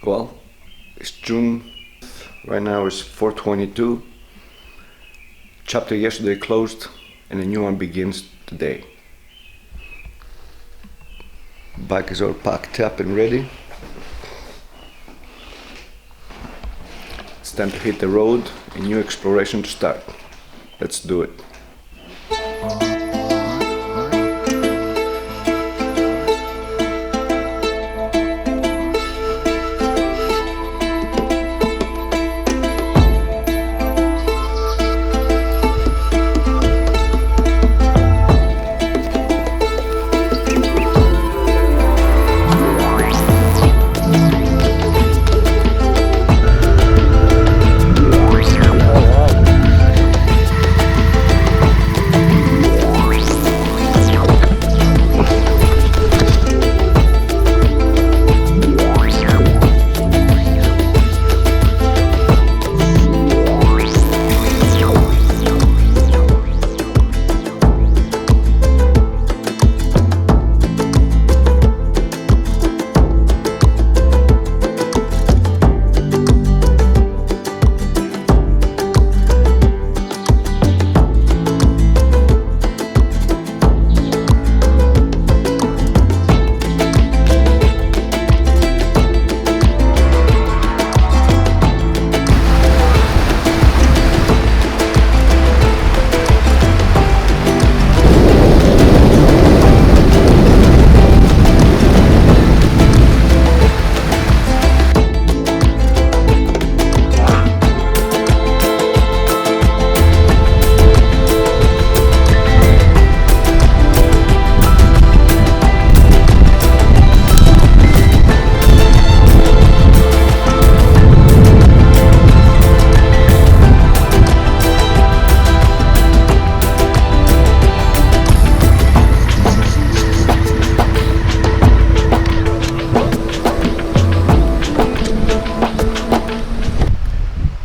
Well, it's June. Right now it's 4:22. Chapter yesterday closed and a new one begins today. Bike is all packed up and ready. It's time to hit the road, a new exploration to start. Let's do it.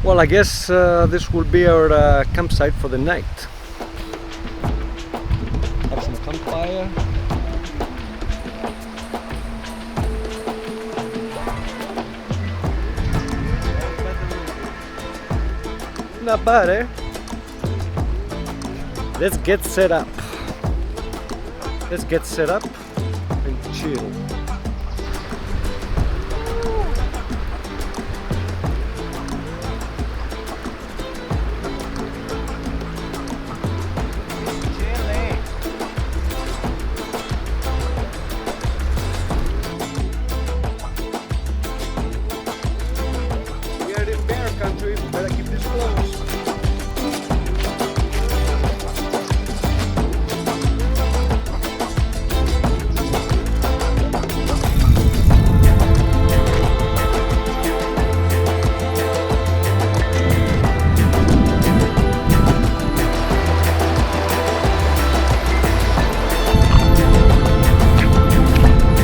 Well, I guess this will be our campsite for the night. Have some campfire. Not bad, eh? Let's get set up. Let's get set up and chill.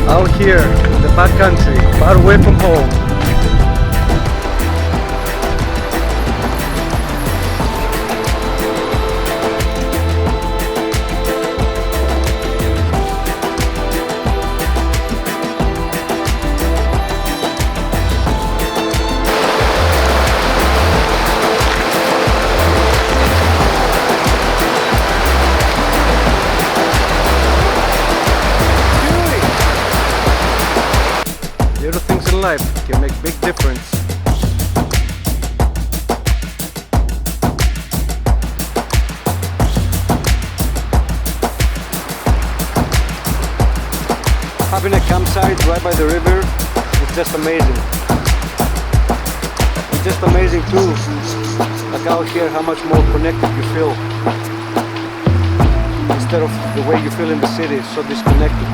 Out here in the backcountry, far away from home. Little things in life can make big difference. Having a campsite right by the river is just amazing. It's just amazing too, like out here, how much more connected you feel instead of the way you feel in the city, so disconnected,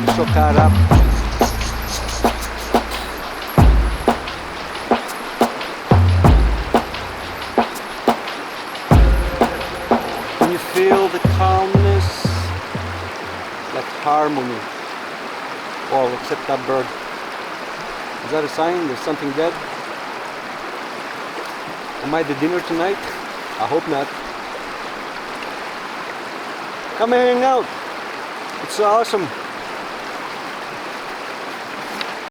you're so caught up. Feel the calmness, like harmony. Oh, except that bird. Is that a sign there's something dead? Am I the dinner tonight? I hope not. Come hang out. It's awesome.